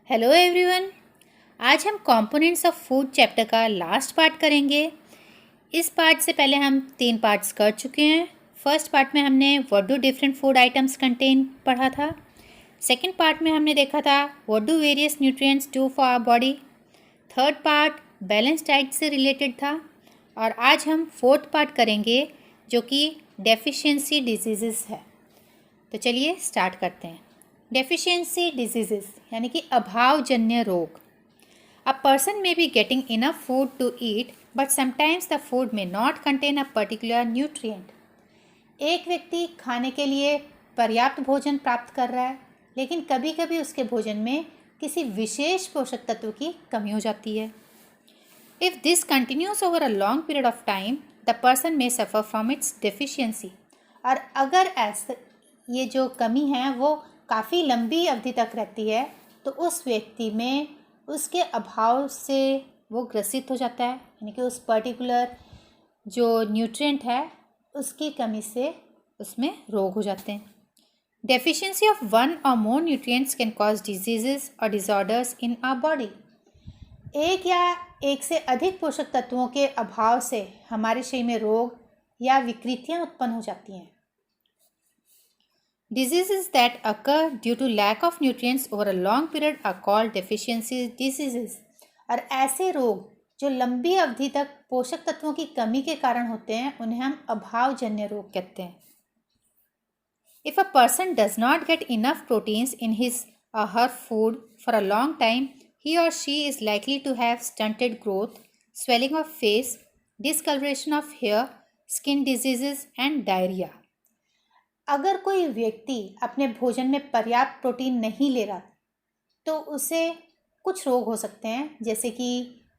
Hello everyone. आज हम components of food chapter का लास्ट पार्ट करेंगे। इस पार्ट से पहले हम 3 पार्ट्स कर चुके हैं। फर्स्ट पार्ट में हमने what do different food items contain पढ़ा था। सेकंड पार्ट में हमने देखा था what do various nutrients do for our body. Third part balance diet से रिलेटेड था। और आज हम फोर्थ पार्ट करेंगे जो कि डेफिशिएंसी डिजीज़ है। तो चलिए स्टार्ट करते हैं। डेफिशिएंसी डिजीज़ यानी कि अभावजन्य रोग। A person may be getting enough food to eat but sometimes the food may not contain a particular nutrient. एक व्यक्ति खाने के लिए पर्याप्त भोजन प्राप्त कर रहा है, लेकिन कभी कभी उसके भोजन में किसी विशेष पोषक तत्व की कमी हो जाती है। If this continuous over a long period of time the person may suffer from its deficiency. और अगर ऐसे ये जो कमी है वो काफ़ी लंबी अवधि तक रहती है तो उस व्यक्ति में उसके अभाव से वो ग्रसित हो जाता है, यानी कि उस पर्टिकुलर जो न्यूट्रिएंट है उसकी कमी से उसमें रोग हो जाते हैं। डेफिशिएंसी ऑफ वन और मोर न्यूट्रिएंट्स कैन कॉज डिजीजेस और डिसऑर्डर्स इन आवर बॉडी। एक या एक से अधिक पोषक तत्वों के अभाव से हमारे शरीर में रोग या विकृतियां उत्पन्न हो जाती हैं। Diseases that occur due to lack of nutrients over a long period are called deficiency diseases। और ऐसे रोग जो लंबी अवधि तक पोषक तत्वों की कमी के कारण होते हैं उन्हें हम अभावजन्य रोग कहते हैं। If a person does not get enough proteins in his or her food for a long time, he or she is likely to have stunted growth, swelling of face, discoloration of hair, skin diseases and diarrhea। अगर कोई व्यक्ति अपने भोजन में पर्याप्त protein नहीं ले रहा तो उसे कुछ रोग हो सकते हैं, जैसे कि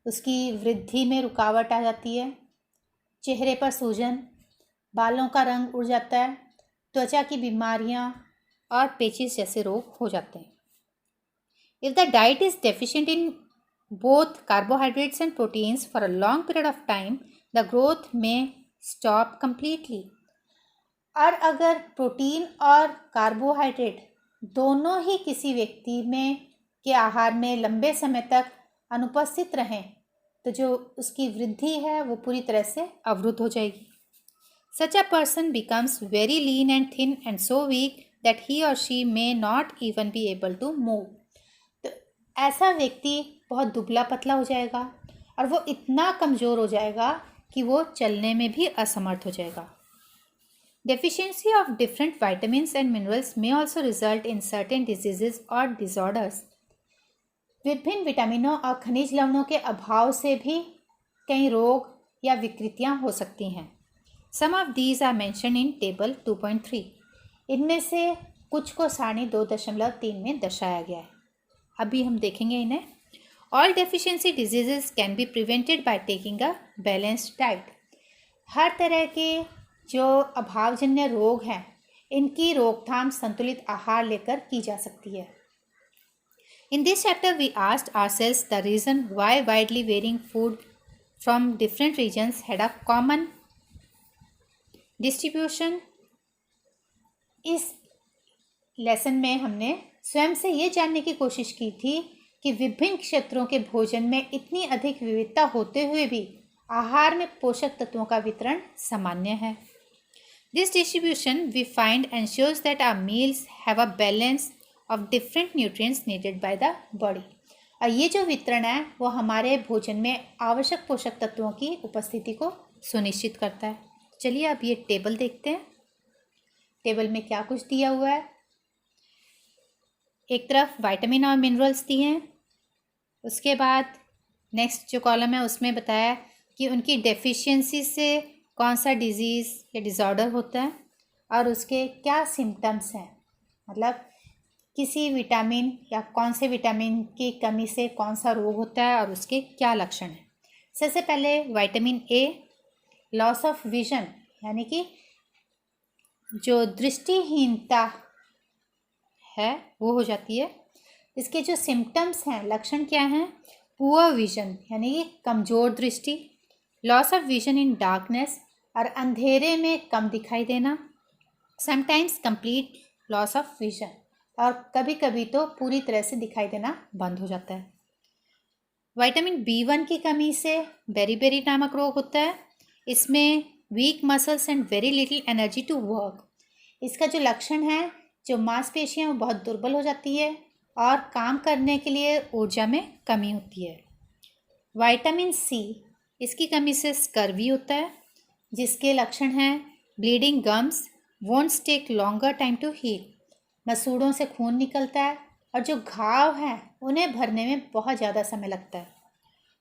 उसकी वृद्धि में रुकावट आ जाती है, चेहरे पर सूजन, बालों का रंग उड़ जाता है, त्वचा की बीमारियां और पेचिश जैसे रोग हो जाते हैं। If the diet is deficient in both carbohydrates and proteins for a long period of time the growth में स्टॉप कंप्लीटली। और अगर प्रोटीन और कार्बोहाइड्रेट दोनों ही किसी व्यक्ति में के आहार में लंबे समय तक अनुपस्थित रहें तो जो उसकी वृद्धि है वो पूरी तरह से अवरुद्ध हो जाएगी। Such a person becomes very lean and thin and so weak that he or she may not even be able to move. तो ऐसा व्यक्ति बहुत दुबला पतला हो जाएगा और वो इतना कमज़ोर हो जाएगा कि वो चलने में भी असमर्थ हो जाएगा। Deficiency of different vitamins and minerals may also result in certain diseases or disorders। विभिन्न विटामिनों और खनिज लवणों के अभाव से भी कई रोग या विकृतियां हो सकती हैं। Some of these are mentioned in table 2.3। इनमें से कुछ को सारणी 2.3 में दर्शाया गया है। अभी हम देखेंगे इन्हें। All deficiency diseases can be prevented by taking a balanced diet। हर तरह के जो अभावजन्य रोग हैं इनकी रोकथाम संतुलित आहार लेकर की जा सकती है। In this chapter we asked ourselves the reason why widely varying food from different regions had a common distribution. इस लेसन में हमने स्वयं से ये जानने की कोशिश की थी कि विभिन्न क्षेत्रों के भोजन में इतनी अधिक विविधता होते हुए भी आहार में पोषक तत्वों का वितरण सामान्य है। This distribution we find ensures that our meals have a balance of different nutrients needed by the body। और ये जो वितरण है वो हमारे भोजन में आवश्यक पोषक तत्वों की उपस्थिति को सुनिश्चित करता है। चलिए अब ये टेबल देखते हैं। टेबल में क्या कुछ दिया हुआ है। एक तरफ विटामिन और मिनरल्स दिए हैं, उसके बाद नेक्स्ट जो कॉलम है उसमें बताया कि उनकी डेफिशिएंसी से कौन सा डिजीज़ या डिसऑर्डर होता है और उसके क्या सिम्टम्स हैं, मतलब किसी विटामिन या कौन से विटामिन की कमी से कौन सा रोग होता है और उसके क्या लक्षण हैं। सबसे पहले vitamin A, loss of vision यानी कि जो दृष्टिहीनता है वो हो जाती है। इसके जो सिम्टम्स हैं, लक्षण क्या हैं, पुअर विजन यानी कि कमज़ोर दृष्टि, loss of vision in darkness और अंधेरे में कम दिखाई देना, sometimes complete loss of vision और कभी कभी तो पूरी तरह से दिखाई देना बंद हो जाता है। विटामिन B1 की कमी से बेरीबेरी नामक रोग होता है। इसमें weak muscles and very little energy to work. इसका जो लक्षण है, जो मांसपेशियां वो बहुत दुर्बल हो जाती है और काम करने के लिए ऊर्जा में कमी होती है। विटामिन C, इसकी कमी से स्कर्वी होता है, जिसके लक्षण हैं bleeding gums, wounds take longer time to heal. मसूड़ों से खून निकलता है और जो घाव हैं उन्हें भरने में बहुत ज़्यादा समय लगता है।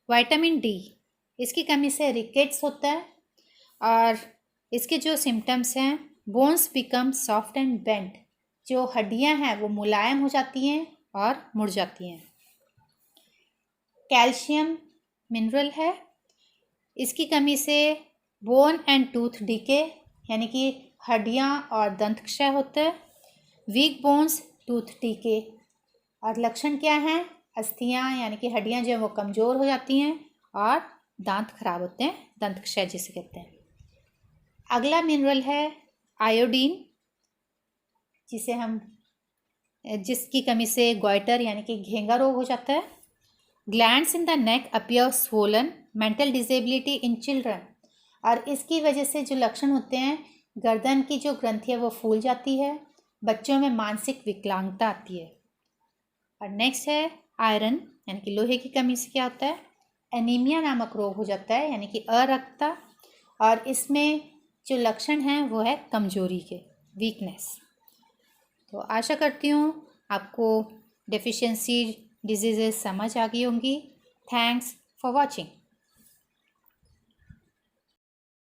विटामिन D, इसकी कमी से रिकेट्स होता है और इसके जो सिम्टम्स हैं, bones become soft and bent. जो हड्डियां हैं वो मुलायम हो जाती हैं और मुड़ जाती हैं। कैल्शियम मिनरल है, इसकी कमी से बोन एंड टूथ डीके यानी कि हड्डियां और दंत क्षय होता है। Weak bones, tooth decay. और लक्षण क्या हैं? अस्थियां यानी कि हड्डियां जो हैं वो कमज़ोर हो जाती हैं और दांत खराब होते हैं, दंत क्षय जिसे कहते हैं। अगला मिनरल है आयोडीन, जिसकी कमी से गॉइटर यानी कि घेंगा रोग हो जाता है। Glands in the neck appear swollen, mental disability in children. और इसकी वजह से जो लक्षण होते हैं, गर्दन की जो ग्रंथि है वो फूल जाती है, बच्चों में मानसिक विकलांगता आती है। और नेक्स्ट है आयरन यानी कि लोहे की कमी से क्या होता है? एनीमिया नामक रोग हो जाता है यानी कि अरक्तता। और इसमें जो लक्षण हैं वो है कमजोरी के, वीकनेस। तो आशा करती हूँ आपको डेफिशिएंसी डिजीज़ेस समझ आ गई होंगी। Thanks for watching.